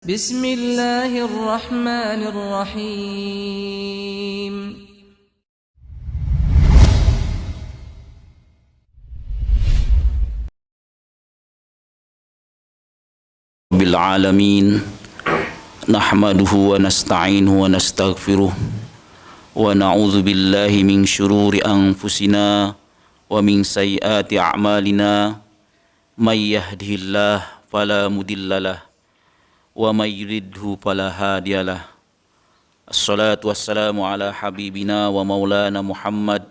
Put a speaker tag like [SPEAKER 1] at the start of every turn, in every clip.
[SPEAKER 1] Bismillahirrahmanirrahim.
[SPEAKER 2] Rabbil alamin, nahmaduhu wa nasta'inuhu wa nastaghfiruh wa na'udzu billahi min syururi anfusina wa min sayyiati a'malina, may yahdihillahu fala mudhillalah wa may yudlilhu fala hadiyalah. Assalatu wassalamu ala habibina wa maulana Muhammad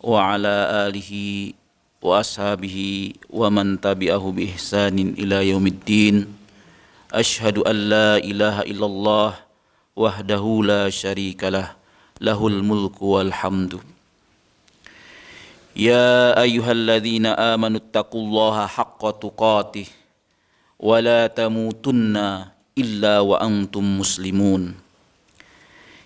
[SPEAKER 2] wa ala alihi wa ashabihi wa man tabi'ahu bi ihsanin ila yaumiddin. Asyhadu an la ilaha illallah wahdahu la syarikalah, lahul mulku wal hamdu. Ya ayyuhalladzina amanu taqullaha haqqa tuqatih wa la tamutunna illa wa antum muslimun.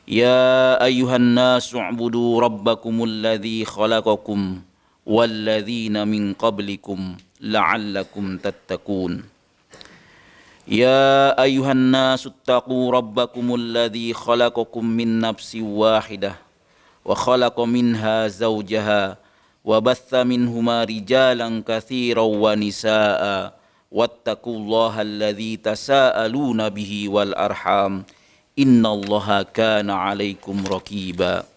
[SPEAKER 2] Ya ayyuhan nasu u'budu rabbakumul ladzi khalaqakum walladzina min qablikum la'allakum tattaqun. Ya ayyuhan nasu taqu rabbakumul ladzi khalaqakum min nafsin wahidah wa khalaqa minha zawjaha wa batha minhuma rijalan katsiran wa nisaa'a wattaqullaha alladzi tasaaluna bihi wal arham innallaha kana 'alaikum raqiba.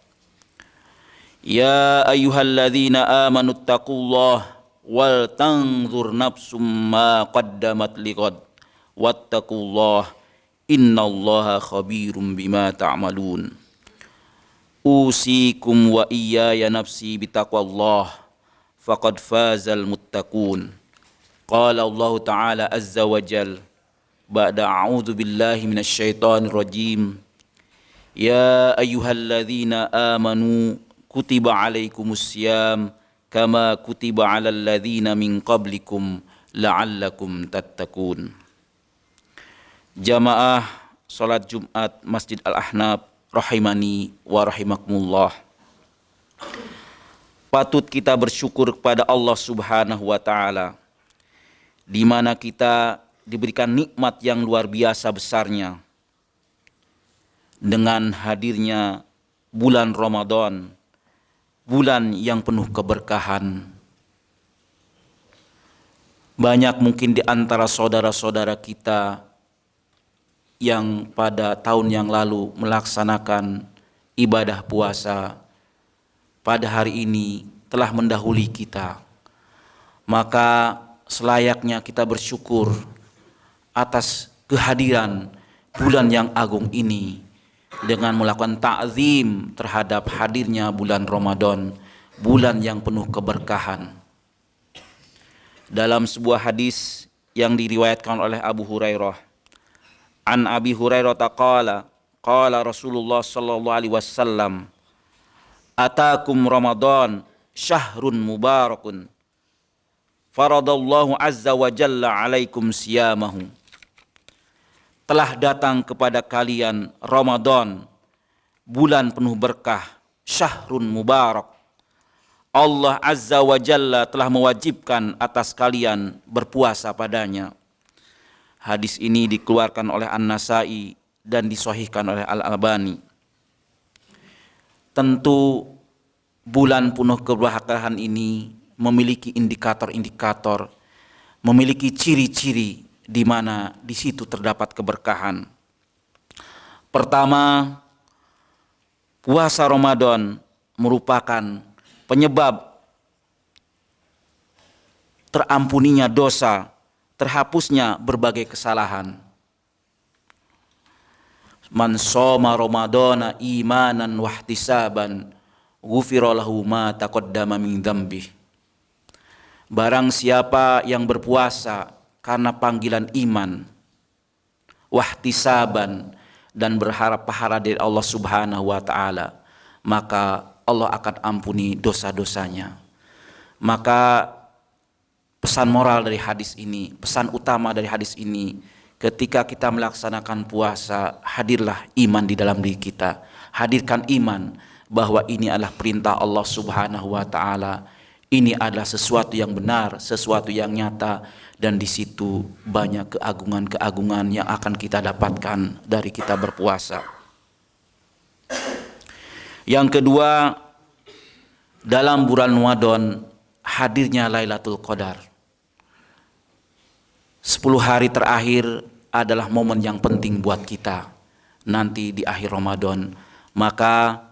[SPEAKER 2] Ya ayyuhalladzina amanu taqullaha wal tanzur nafsum ma qaddamat lighad wattaqullaha innallaha khabirum bima ta'malun. Usikum wa iyaya nafsi bitaqwallah faqad fazal muttaqun. Qala Allah Ta'ala azza wa jal ba'da a'udzu billahi minasyaitonir rajim. Ya ayyuhalladzina amanu kutiba alaikumusiyam kama kutiba alal ladzina min qablikum la'allakum tattaqun. Jamaah salat Jumat Masjid Al-Ahnaf rahimani wa rahimakumullah. Patut kita bersyukur kepada Allah Subhanahu wa taala di mana kita diberikan nikmat yang luar biasa besarnya dengan hadirnya bulan Ramadan, bulan yang penuh keberkahan. Banyak mungkin di antara saudara-saudara kita yang pada tahun yang lalu melaksanakan ibadah puasa, pada hari ini telah mendahului kita. Maka selayaknya kita bersyukur atas kehadiran bulan yang agung ini dengan melakukan ta'zim terhadap hadirnya bulan Ramadan, bulan yang penuh keberkahan. Dalam sebuah hadis yang diriwayatkan oleh Abu Hurairah, an Abi Hurairah taqala qala Rasulullah sallallahu alaihi wasallam, atakum Ramadan syahrun mubarakun faradallahu azza wa jalla alaikum siyamahu. Telah datang kepada kalian Ramadan, bulan penuh berkah, syahrun mubarak. Allah azza wa jalla telah mewajibkan atas kalian berpuasa padanya. Hadis ini dikeluarkan oleh An-Nasai dan disahihkan oleh Al-Albani. Tentu bulan penuh keberkahan ini memiliki indikator-indikator, memiliki ciri-ciri di mana di situ terdapat keberkahan. Pertama, puasa Ramadan merupakan penyebab terampuninya dosa, terhapusnya berbagai kesalahan. Man shoma Ramadana imanan wahtisaban ghufira lahu ma taqaddama min dzambih. Barang siapa yang berpuasa karena panggilan iman, wahtisaban, dan berharap pahala dari Allah Subhanahu wa taala, maka Allah akan ampuni dosa-dosanya. Maka pesan moral dari hadis ini, pesan utama dari hadis ini, ketika kita melaksanakan puasa, hadirlah iman di dalam diri kita. Hadirkan iman bahwa ini adalah perintah Allah Subhanahu wa taala. Ini adalah sesuatu yang benar, sesuatu yang nyata, dan di situ banyak keagungan-keagungan yang akan kita dapatkan dari kita berpuasa. Yang kedua, dalam bulan Ramadan hadirnya Lailatul Qadar. 10 hari terakhir adalah momen yang penting buat kita nanti di akhir Ramadan. Maka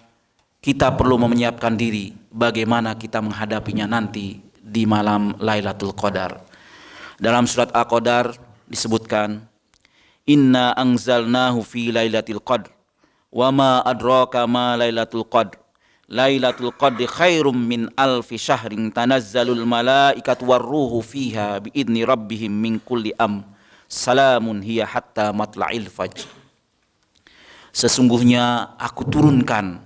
[SPEAKER 2] kita perlu menyiapkan diri bagaimana kita menghadapinya nanti di malam Lailatul Qadar. Dalam surat Al-Qadar disebutkan, Inna anzalnahu fi Lailatul Qadr wa ma adraka ma Lailatul Qadr. Lailatul Qadri khairum min alfi syahrin tanazzalul malaikatu warruhu fiha biidni rabbihim min kulli salamun hiya hatta matla'il fajr. Sesungguhnya aku turunkan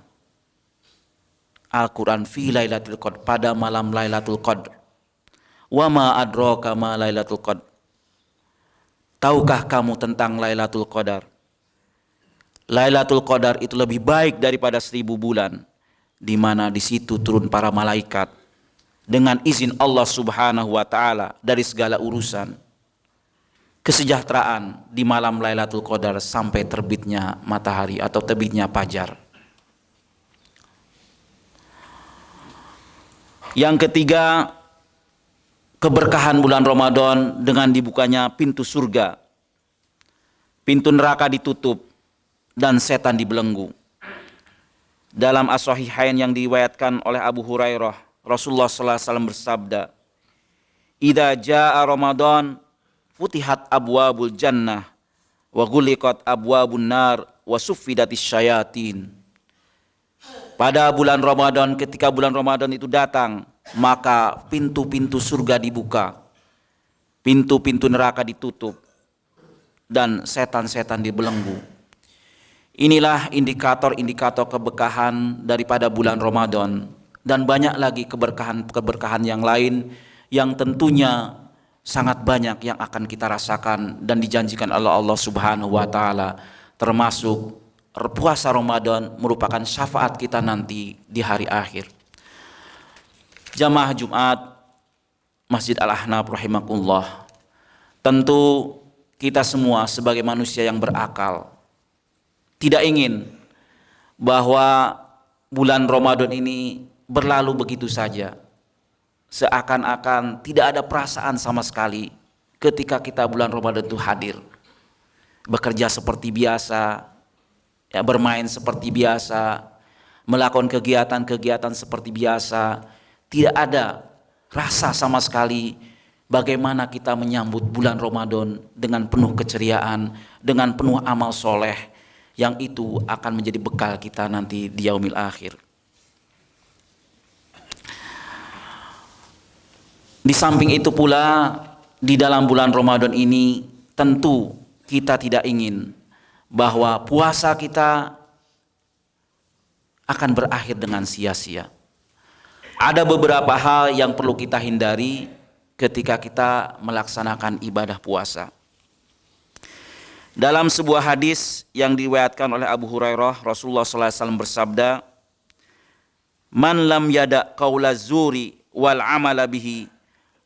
[SPEAKER 2] Al-Quran fi Lailatul Qadr, pada malam Lailatul Qadr. Wa ma adraka ma Lailatul Qadr. Tahukah kamu tentang Lailatul Qadar? Lailatul Qadar itu lebih baik daripada 1000 bulan, di mana di situ turun para malaikat dengan izin Allah Subhanahu wa taala dari segala urusan. Kesejahteraan di malam Lailatul Qadar sampai terbitnya matahari atau terbitnya fajar. Yang ketiga, keberkahan bulan Ramadan dengan dibukanya pintu surga. Pintu neraka ditutup dan setan dibelenggu. Dalam As-Sahihain yang diriwayatkan oleh Abu Hurairah, Rasulullah sallallahu alaihi wasallam bersabda, "Idza jaa Ramadan futihat abwabul jannah wa ghuliqat abwabun nar wa suffidatis syayatin." Pada bulan Ramadan, ketika bulan Ramadan itu datang, maka pintu-pintu surga dibuka, pintu-pintu neraka ditutup, dan setan-setan dibelenggu. Inilah indikator-indikator keberkahan daripada bulan Ramadan, dan banyak lagi keberkahan-keberkahan yang lain yang tentunya sangat banyak yang akan kita rasakan dan dijanjikan oleh Allah Subhanahu wa taala, termasuk puasa Ramadan merupakan syafaat kita nanti di hari akhir. Jamaah Jumat Masjid Al-Ahnaf rahimakumullah, tentu kita semua sebagai manusia yang berakal tidak ingin bahwa bulan Ramadan ini berlalu begitu saja, seakan-akan tidak ada perasaan sama sekali ketika kita bulan Ramadan itu hadir. Bekerja seperti biasa, ya, bermain seperti biasa, melakukan kegiatan-kegiatan seperti biasa, tidak ada rasa sama sekali bagaimana kita menyambut bulan Ramadan dengan penuh keceriaan, dengan penuh amal soleh, yang itu akan menjadi bekal kita nanti di yaumil akhir. Di samping itu pula, di dalam bulan Ramadan ini tentu kita tidak ingin bahwa puasa kita akan berakhir dengan sia-sia. Ada beberapa hal yang perlu kita hindari ketika kita melaksanakan ibadah puasa. Dalam sebuah hadis yang diriwayatkan oleh Abu Hurairah, Rasulullah SAW bersabda, "Man lam yada qaula zuri wal amala bihi,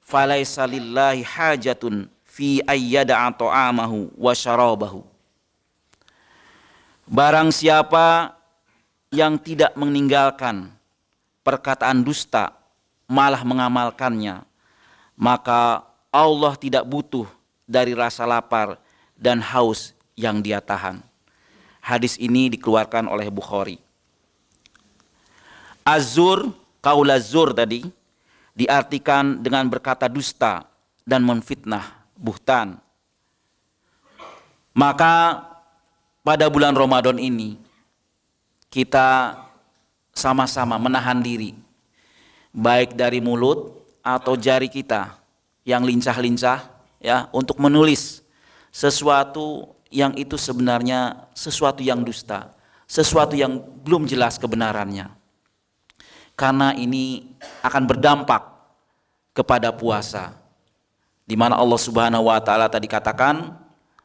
[SPEAKER 2] falaisa lillahi hajatun fi ayyada'a ta'amahu wa syarabahu." Barang siapa yang tidak meninggalkan perkataan dusta, malah mengamalkannya, maka Allah tidak butuh dari rasa lapar dan haus yang dia tahan. Hadis ini dikeluarkan oleh Bukhari. Az-zur, qaul az-zur tadi diartikan dengan berkata dusta dan menfitnah, buhtan. Maka pada bulan Ramadan ini kita sama-sama menahan diri, baik dari mulut atau jari kita yang lincah-lincah, ya, untuk menulis sesuatu yang itu sebenarnya sesuatu yang dusta, sesuatu yang belum jelas kebenarannya. Karena ini akan berdampak kepada puasa, di mana Allah Subhanahu wa taala tadi katakan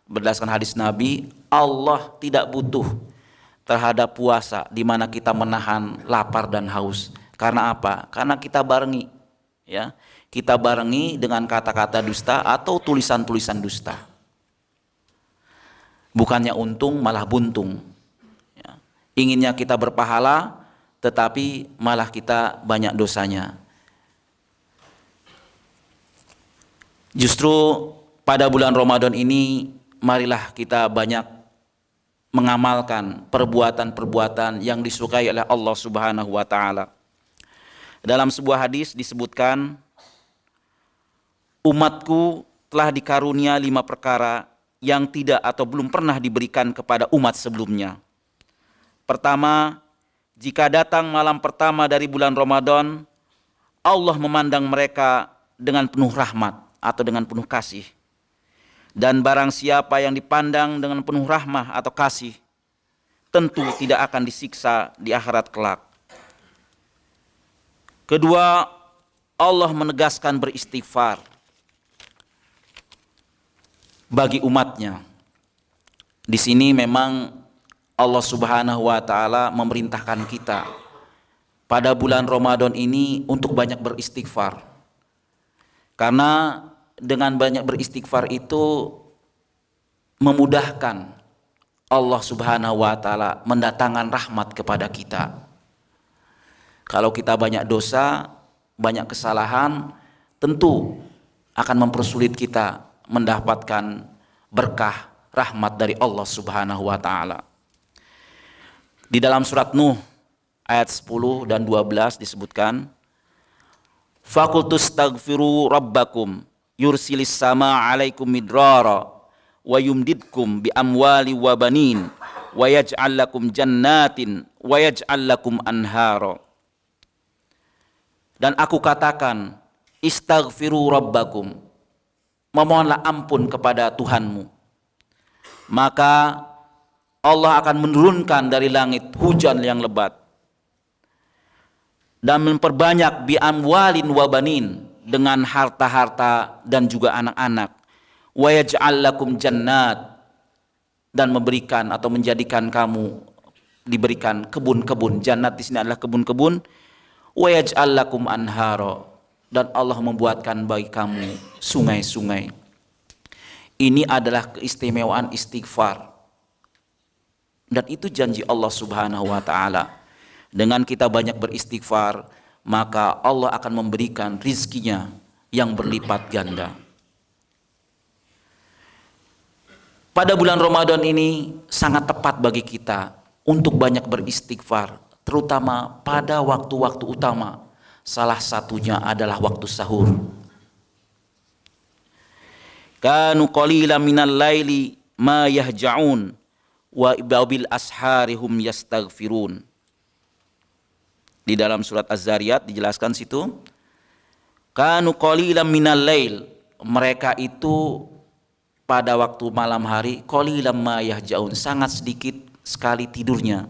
[SPEAKER 2] berdasarkan hadis Nabi, Allah tidak butuh terhadap puasa di mana kita menahan lapar dan haus. Karena apa? Karena kita barengi ya. Kita barengi dengan kata-kata dusta atau tulisan-tulisan dusta. Bukannya untung malah buntung. Ya. Inginnya kita berpahala, tetapi malah kita banyak dosanya. Justru pada bulan Ramadan ini, marilah kita banyak mengamalkan perbuatan-perbuatan yang disukai oleh Allah Subhanahu wa taala. Dalam sebuah hadis disebutkan, umatku telah dikarunia 5 perkara yang tidak atau belum pernah diberikan kepada umat sebelumnya. Pertama, jika datang malam pertama dari bulan Ramadan, Allah memandang mereka dengan penuh rahmat atau dengan penuh kasih. Dan barang siapa yang dipandang dengan penuh rahmah atau kasih, tentu tidak akan disiksa di akhirat kelak. Kedua, Allah menegaskan beristighfar bagi umatnya. Di sini memang Allah Subhanahu wa taala memerintahkan kita pada bulan Ramadan ini untuk banyak beristighfar. Karena dengan banyak beristighfar itu memudahkan Allah Subhanahu wa taala mendatangkan rahmat kepada kita. Kalau kita banyak dosa, banyak kesalahan, tentu akan mempersulit kita mendapatkan berkah rahmat dari Allah Subhanahu wa taala. Di dalam surat Nuh ayat 10 dan 12 disebutkan, "Faqultustaghfiru rabbakum yursilis sama 'alaikum midrara wa yumdidkum bi amwali wa banin wa yaj'al lakum jannatin wa yaj'al lakum anhara." Dan aku katakan, istaghfiru rabbakum, memohonlah ampun kepada Tuhanmu, maka Allah akan menurunkan dari langit hujan yang lebat dan memperbanyak bi amwalin wa banin, dengan harta-harta dan juga anak-anak, wa yaj'al lakum jannat, dan memberikan atau menjadikan kamu diberikan kebun-kebun. Jannat di sini adalah kebun-kebun. Wa yaj'al lakum anhara, dan Allah membuatkan bagi kamu sungai-sungai. Ini adalah keistimewaan istighfar. Dan itu janji Allah Subhanahu wa taala. Dengan kita banyak beristighfar, maka Allah akan memberikan rizkinya yang berlipat ganda. Pada bulan Ramadan ini sangat tepat bagi kita untuk banyak beristighfar, terutama pada waktu-waktu utama. Salah satunya adalah waktu sahur. Kanu qalilan minal laili ma yahja'un wa bil asharihum yastaghfirun. Di dalam surat Az-Zariyat dijelaskan situ, kanu qalilan minal lail, mereka itu pada waktu malam hari qalilan ma yahja'un, sangat sedikit sekali tidurnya.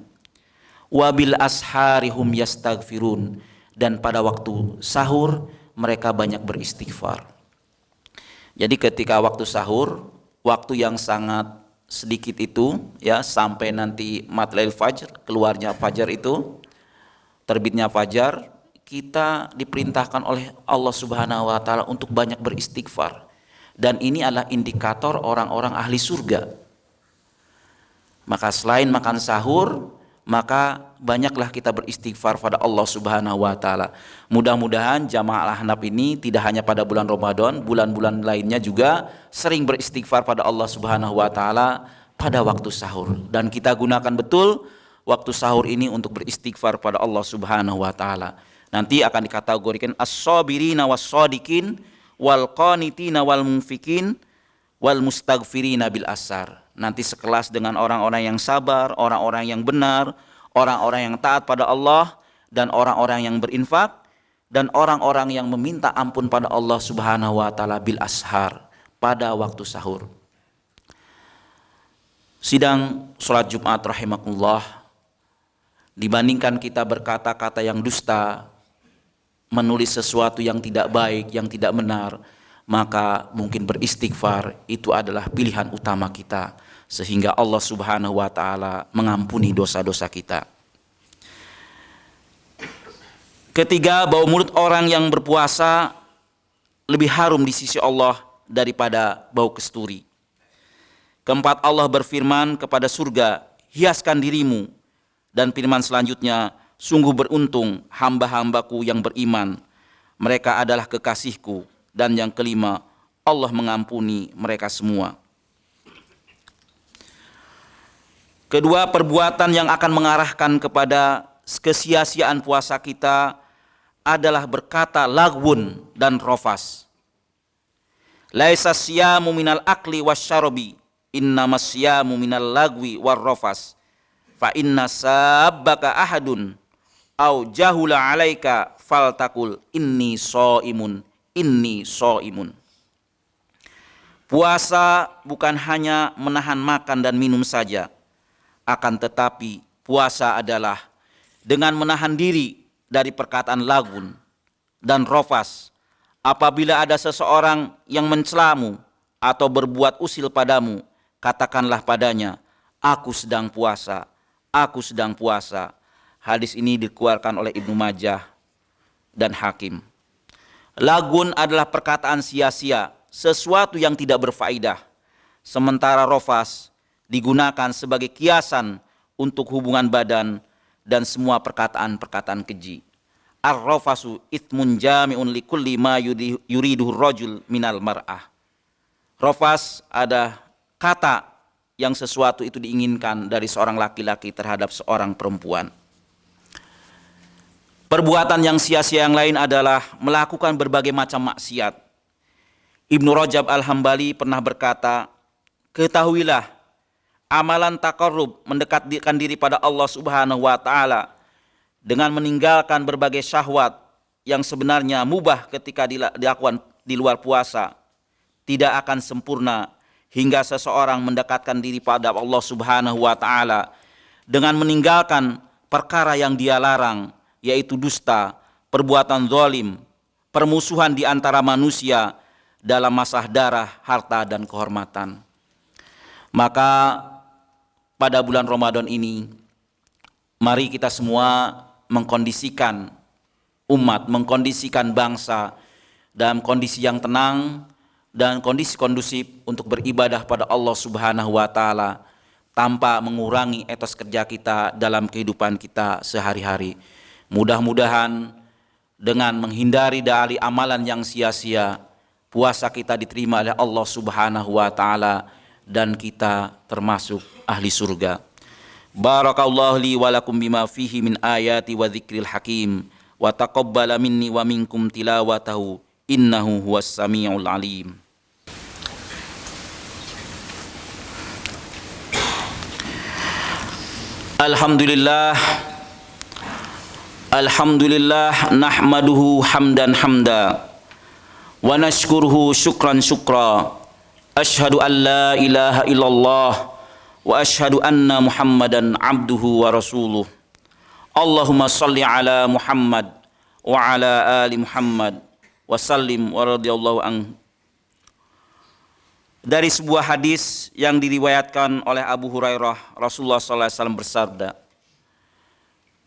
[SPEAKER 2] Wa bil asharihum yastaghfirun, dan pada waktu sahur mereka banyak beristighfar. Jadi ketika waktu sahur, waktu yang sangat sedikit itu, ya, sampai nanti matla'il fajr, keluarnya fajar itu, terbitnya fajar, kita diperintahkan oleh Allah Subhanahu wa taala untuk banyak beristighfar. Dan ini adalah indikator orang-orang ahli surga. Maka selain makan sahur, maka banyaklah kita beristighfar pada Allah Subhanahu wa taala. Mudah-mudahan jamaah Al-Ahnaf ini tidak hanya pada bulan Ramadan, bulan-bulan lainnya juga sering beristighfar pada Allah Subhanahu wa taala pada waktu sahur, dan kita gunakan betul waktu sahur ini untuk beristighfar pada Allah Subhanahu wa taala. Nanti akan dikategorikan as-sabirina was-shadiqin wal qanitina wal munfikin wal mustaghfirina bil asar. Nanti sekelas dengan orang-orang yang sabar, orang-orang yang benar, orang-orang yang taat pada Allah, dan orang-orang yang berinfak, dan orang-orang yang meminta ampun pada Allah Subhanahu wa taala bil ashar, pada waktu sahur. Sidang sholat Jumat rahimakumullah, dibandingkan kita berkata-kata yang dusta, menulis sesuatu yang tidak baik, yang tidak benar, maka mungkin beristighfar itu adalah pilihan utama kita, sehingga Allah Subhanahu wa taala mengampuni dosa-dosa kita. Ketiga, bau mulut orang yang berpuasa lebih harum di sisi Allah daripada bau kesturi. Keempat, Allah berfirman kepada surga, hiaskan dirimu. Dan firman selanjutnya, sungguh beruntung hamba-hambaku yang beriman. Mereka adalah kekasihku. Dan yang kelima, Allah mengampuni mereka semua. Kedua, perbuatan yang akan mengarahkan kepada kesia-siaan puasa kita adalah berkata lagwun dan rofas. Laisa siyamu minal akli wasyarobi, innamas siyamu minal lagwi warrofas. Fa inna sabbaka ahadun au jahula alaika faltakul inni so'imun, inni so'imun. Puasa bukan hanya menahan makan dan minum saja, akan tetapi puasa adalah dengan menahan diri dari perkataan lagun dan rofas. Apabila ada seseorang yang mencelamu atau berbuat usil padamu, katakanlah padanya, aku sedang puasa, aku sedang puasa. Hadis ini dikeluarkan oleh Ibnu Majah dan Hakim. Lagun adalah perkataan sia-sia, sesuatu yang tidak berfaedah. Sementara rofas digunakan sebagai kiasan untuk hubungan badan dan semua perkataan-perkataan keji. Ar-rofasu ithmun jami'un likulli ma yuriduhu rajul minal mar'ah. Rofas ada kata yang sesuatu itu diinginkan dari seorang laki-laki terhadap seorang perempuan. Perbuatan yang sia-sia yang lain adalah melakukan berbagai macam maksiat. Ibnu Rajab Al-Hambali pernah berkata, ketahuilah, amalan taqarrub mendekatkan diri pada Allah Subhanahu wa taala dengan meninggalkan berbagai syahwat yang sebenarnya mubah ketika dilakukan di luar puasa tidak akan sempurna hingga seseorang mendekatkan diri pada Allah Subhanahu wa taala dengan meninggalkan perkara yang dia larang, yaitu dusta, perbuatan zalim, permusuhan di antara manusia dalam masalah darah, harta dan kehormatan. Maka pada bulan Ramadan ini mari kita semua mengkondisikan umat, mengkondisikan bangsa dalam kondisi yang tenang dan kondisi kondusif untuk beribadah pada Allah Subhanahu wa taala tanpa mengurangi etos kerja kita dalam kehidupan kita sehari-hari. Mudah-mudahan dengan menghindari dari amalan yang sia-sia, puasa kita diterima oleh Allah Subhanahu wa taala dan kita termasuk ahli surga. Barakallahu li wa lakum bima fihi min ayati wa dzikril hakim wa taqabbala minni wa minkum tilawatahu innahu huwas samiul alim. Alhamdulillah, alhamdulillah nahmaduhu hamdan hamda wa nashkuruhu syukran syukra. Asyhadu an la ilaha illallah wa asyhadu anna Muhammadan abduhu wa rasuluh. Allahumma salli ala Muhammad wa ala ali Muhammad wa sallim wa radhiyallahu anhu. Dari sebuah hadis yang diriwayatkan oleh Abu Hurairah, Rasulullah sallallahu alaihi wasallam bersabda,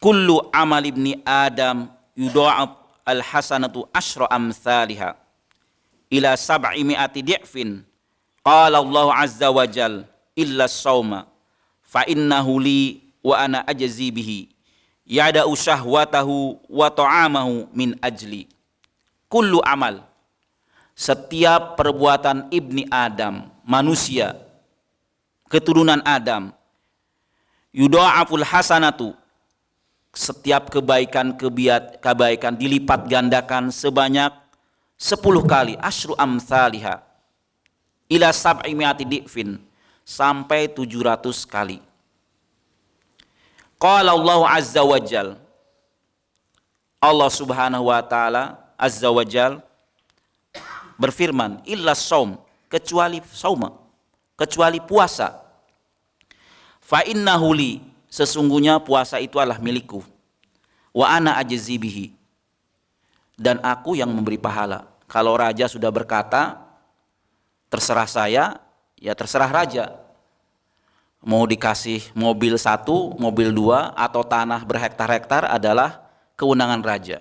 [SPEAKER 2] kullu amal ibni Adam yudha'af al-hasanatu asyra amthaliha ila sab'i mi'ati di'fin. Qala Allah azza wa jal illa as-sawma fa innahu li wa ana ajzi bihi yada'u syahwatahu wa ta'amahu min ajli. Kullu amal, setiap perbuatan ibni Adam, manusia, keturunan Adam, yudha'aful hasanatu, setiap kebaikan dilipat gandakan sebanyak 10 kali, asyru amthaliha ila sab'i mi'ati di'fin, sampai 700 kali. Qala Allah azza wa jal, Allah Subhanahu wa taala azza wa jal berfirman, illa shaum, kecuali sauma, kecuali puasa. Fa innahu li, sesungguhnya puasa itu adalah milikku. Wa ana ajzi bihi, dan aku yang memberi pahala. Kalau raja sudah berkata terserah saya, ya terserah raja. Mau dikasih mobil 1, mobil 2 atau tanah berhektar-hektar adalah kewenangan raja.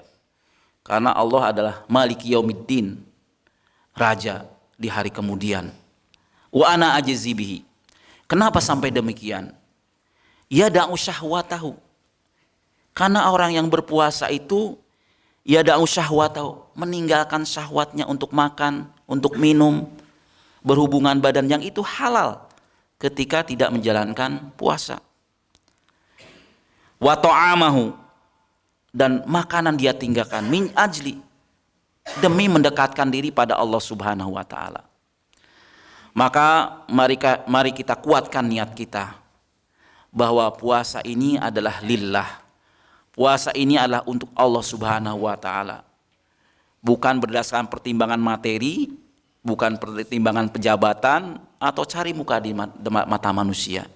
[SPEAKER 2] Karena Allah adalah Maliki Yaumiddin, raja di hari kemudian. Wa ana ajzi bihi. Kenapa sampai demikian? Ya da'u syahwatahu. Karena orang yang berpuasa itu ya da'u syahwatahu, meninggalkan syahwatnya untuk makan, untuk minum, berhubungan badan yang itu halal ketika tidak menjalankan puasa. Wa ta'amahu, dan makanan dia tinggalkan min ajli, demi mendekatkan diri pada Allah Subhanahu wa taala. Maka mari kita kuatkan niat kita bahwa puasa ini adalah lillah. Puasa ini adalah untuk Allah Subhanahu wa taala. Bukan berdasarkan pertimbangan materi, bukan pertimbangan pejabatan atau cari muka di mata manusia.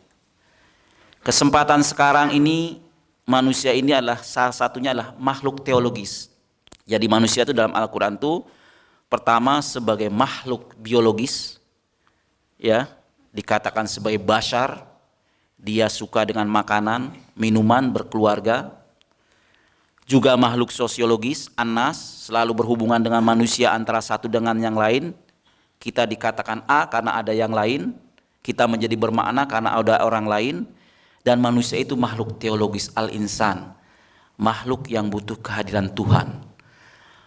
[SPEAKER 2] Kesempatan sekarang ini, manusia ini adalah salah satunya adalah makhluk teologis. Jadi manusia itu dalam Al-Quran itu pertama sebagai makhluk biologis, ya, dikatakan sebagai bashar, dia suka dengan makanan, minuman, berkeluarga. Juga makhluk sosiologis, anas, selalu berhubungan dengan manusia antara satu dengan yang lain. Kita dikatakan A karena ada yang lain, kita menjadi bermakna karena ada orang lain. Dan manusia itu makhluk teologis, al-insan, makhluk yang butuh kehadiran Tuhan.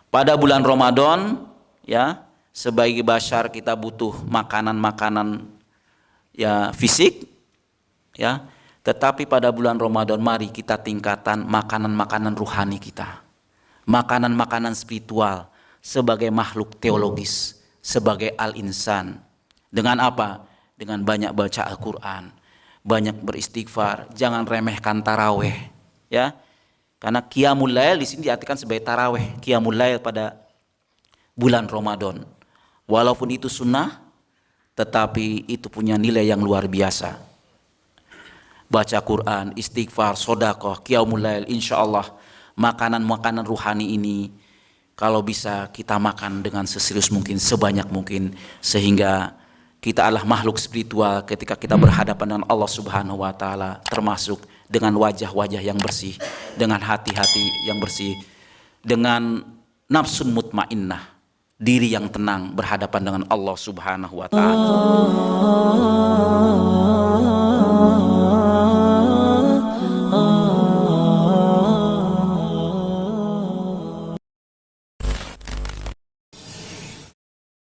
[SPEAKER 2] Pada bulan Ramadan, ya, sebagai bashar kita butuh makanan-makanan ya fisik, ya. Tetapi pada bulan Ramadan mari kita tingkatkan makanan-makanan ruhani kita, makanan-makanan spiritual sebagai makhluk teologis, sebagai al-insan. Dengan apa? Dengan banyak baca Al-Quran, banyak beristighfar, jangan remehkan taraweh, ya. Karena qiyamul lail di sini diartikan sebagai taraweh, qiyamul lail pada bulan Ramadan. Walaupun itu sunnah, tetapi itu punya nilai yang luar biasa. Baca Quran, istighfar, sedekah, qiyamul lail, insyaallah makanan-makanan ruhani ini kalau bisa kita makan dengan seserius mungkin, sebanyak mungkin, sehingga kita adalah makhluk spiritual ketika kita berhadapan dengan Allah Subhanahu wa taala, termasuk dengan wajah-wajah yang bersih, dengan hati-hati yang bersih, dengan nafsun mutmainnah, diri yang tenang berhadapan dengan Allah Subhanahu wa taala.